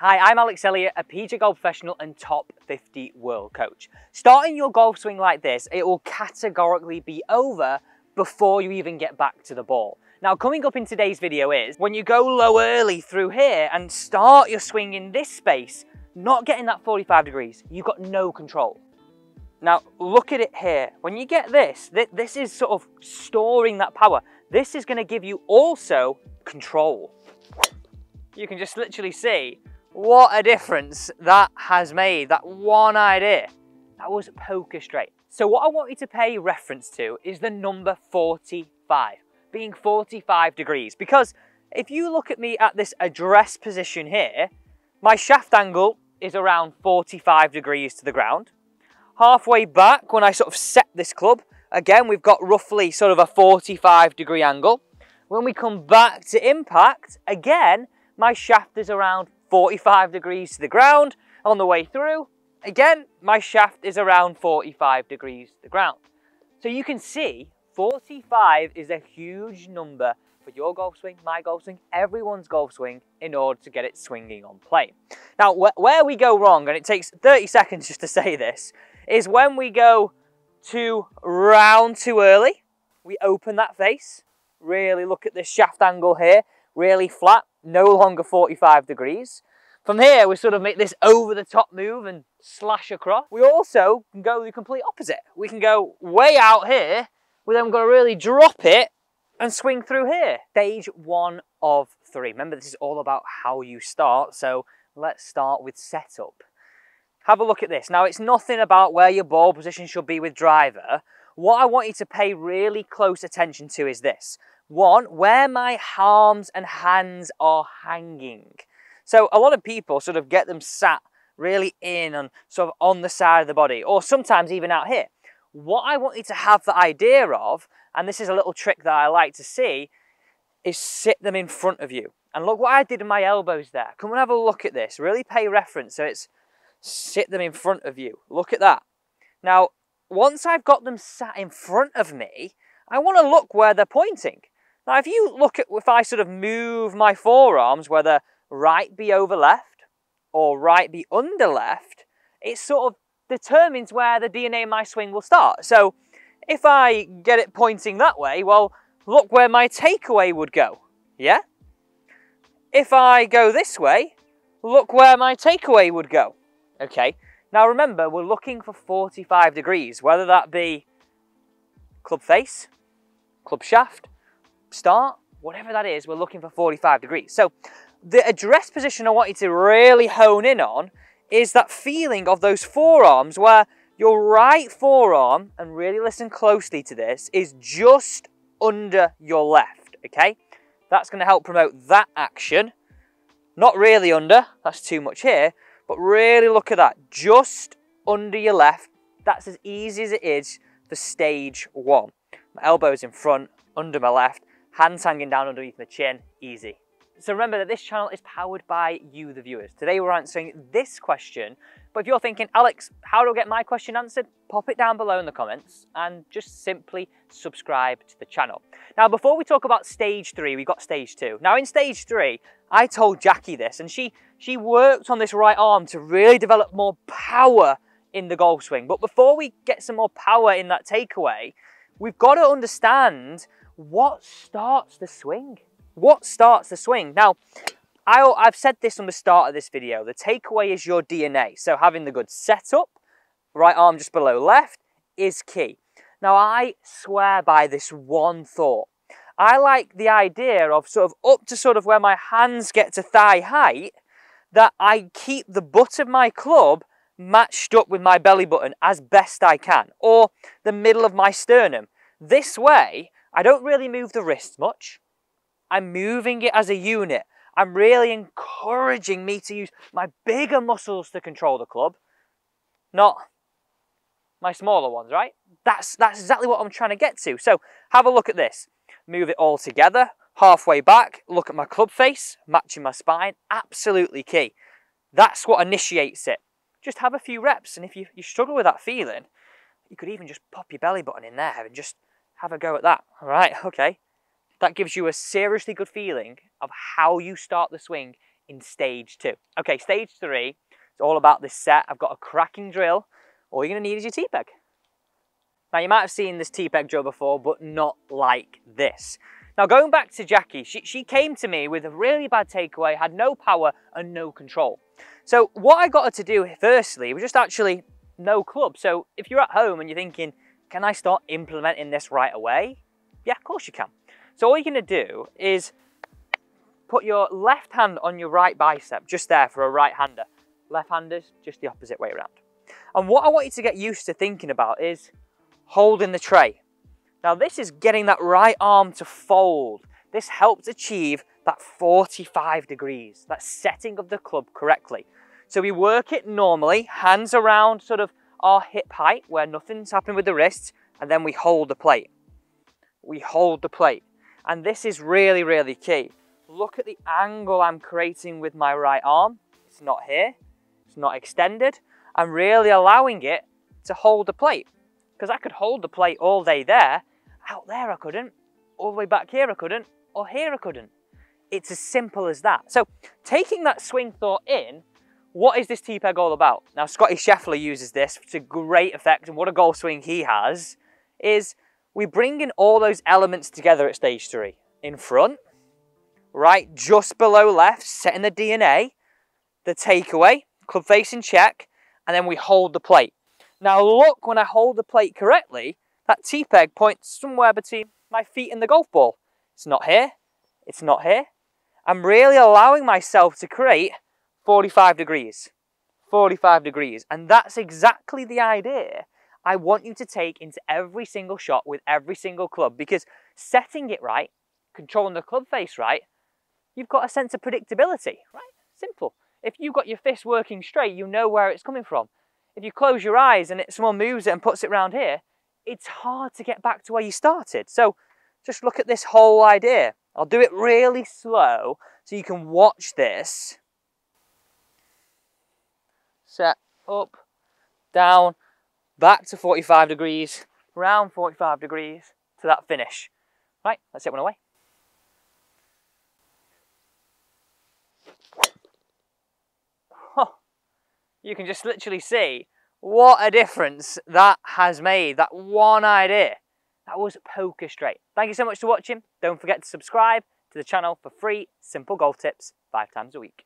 Hi, I'm Alex Elliott, a PJ golf professional and top 50 world coach. Starting your golf swing like this, it will categorically be over before you even get back to the ball. Now, coming up in today's video is when you go low early through here and start your swing in this space, not getting that 45 degrees, you've got no control. Now, look at it here. When you get this, this is sort of storing that power. This is going to give you also control. You can just literally see what a difference that has made, that one idea. That was poker straight. So what I want you to pay reference to is the number 45, being 45 degrees. Because if you look at me at this address position here, my shaft angle is around 45 degrees to the ground. Halfway back, when I sort of set this club, again, we've got roughly sort of a 45 degree angle. When we come back to impact, again, my shaft is around 45 degrees to the ground. On the way through, again, my shaft is around 45 degrees to the ground. So you can see 45 is a huge number for your golf swing, my golf swing, everyone's golf swing in order to get it swinging on plane. Now, where we go wrong, and it takes 30 seconds just to say this, is when we go to round too early, we open that face, really look at this shaft angle here, really flat, no longer 45 degrees. From here, we sort of make this over the top move and slash across. We also can go the complete opposite. We can go way out here, we then got to really drop it and swing through here. Stage 1 of 3. Remember, this is all about how you start, so let's start with setup. Have a look at this. Now, it's nothing about where your ball position should be with driver. What I want you to pay really close attention to is this. 1, where my arms and hands are hanging. So a lot of people sort of get them sat really in and sort of on the side of the body, or sometimes even out here. What I want you to have the idea of, and this is a little trick that I like to see, is sit them in front of you. And look what I did with my elbows there. Come and have a look at this. Really pay reference. So it's sit them in front of you. Look at that. Now, once I've got them sat in front of me, I want to look where they're pointing. Now, if you look at, if I sort of move my forearms, whether right be over left or right be under left, it sort of determines where the DNA of my swing will start. So if I get it pointing that way, well, look where my takeaway would go, yeah? If I go this way, look where my takeaway would go, okay? Now remember, we're looking for 45 degrees, whether that be club face, club shaft, start, whatever that is, we're looking for 45 degrees. So the address position I want you to really hone in on is that feeling of those forearms where your right forearm, and really listen closely to this, is just under your left, okay? That's going to help promote that action. Not really under, that's too much here, but really look at that, just under your left. That's as easy as it is for stage 1. My elbows in front, under my left, hands hanging down underneath my chin, easy. So remember that this channel is powered by you, the viewers. Today we're answering this question, but if you're thinking, Alex, how do I get my question answered? Pop it down below in the comments and just simply subscribe to the channel. Now, before we talk about stage 3, we've got stage 2. Now in stage 3, I told Jackie this, and she worked on this right arm to really develop more power in the golf swing. But before we get some more power in that takeaway, we've got to understand what starts the swing. What starts the swing? Now, I've said this on the start of this video. The takeaway is your DNA. So having the good setup, right arm just below left, is key. Now, I swear by this one thought. I like the idea of sort of up to sort of where my hands get to thigh height, that I keep the butt of my club matched up with my belly button as best I can, or the middle of my sternum. This way, I don't really move the wrist much. I'm moving it as a unit. I'm really encouraging me to use my bigger muscles to control the club, not my smaller ones, right? That's exactly what I'm trying to get to. So have a look at this. Move it all together, halfway back, look at my club face, matching my spine, absolutely key. That's what initiates it. Just have a few reps, and if you struggle with that feeling, you could even just pop your belly button in there and just have a go at that. All right, okay. That gives you a seriously good feeling of how you start the swing in stage 2. Okay, stage 3, it's all about this set. I've got a cracking drill. All you're going to need is your T-peg. Now, you might have seen this T-peg drill before, but not like this. Now, going back to Jackie, she came to me with a really bad takeaway, had no power and no control. So what I got her to do firstly was just actually no club. So if you're at home and you're thinking, can I start implementing this right away? Yeah, of course you can. So all you're going to do is put your left hand on your right bicep, just there for a right-hander. Left-handers, just the opposite way around. And what I want you to get used to thinking about is holding the tray. Now this is getting that right arm to fold. This helps achieve that 45 degrees, that setting of the club correctly. So we work it normally, hands around sort of our hip height where nothing's happening with the wrists, and then we hold the plate. We hold the plate. And this is really, really key. Look at the angle I'm creating with my right arm. It's not here, it's not extended. I'm really allowing it to hold the plate. Because I could hold the plate all day there, out there I couldn't, all the way back here I couldn't, or here I couldn't. It's as simple as that. So taking that swing thought in, what is this T-peg all about? Now Scotty Scheffler uses this to great effect, and what a golf swing he has, is we bring in all those elements together at stage 3. In front, right just below left, setting the DNA, the takeaway, club face in check, and then we hold the plate. Now look, when I hold the plate correctly, that T-peg points somewhere between my feet and the golf ball. It's not here, it's not here. I'm really allowing myself to create 45 degrees. 45 degrees. And that's exactly the idea I want you to take into every single shot with every single club, because setting it right, controlling the club face right, you've got a sense of predictability, right? Simple. If you've got your fist working straight, you know where it's coming from. If you close your eyes and someone moves it and puts it around here, it's hard to get back to where you started. So just look at this whole idea. I'll do it really slow so you can watch this. Set, up, down, back to 45 degrees, round 45 degrees to that finish. Right, let's hit one away. Oh, you can just literally see what a difference that has made, that one idea. That was poker straight. Thank you so much for watching. Don't forget to subscribe to the channel for free, simple golf tips 5 times a week.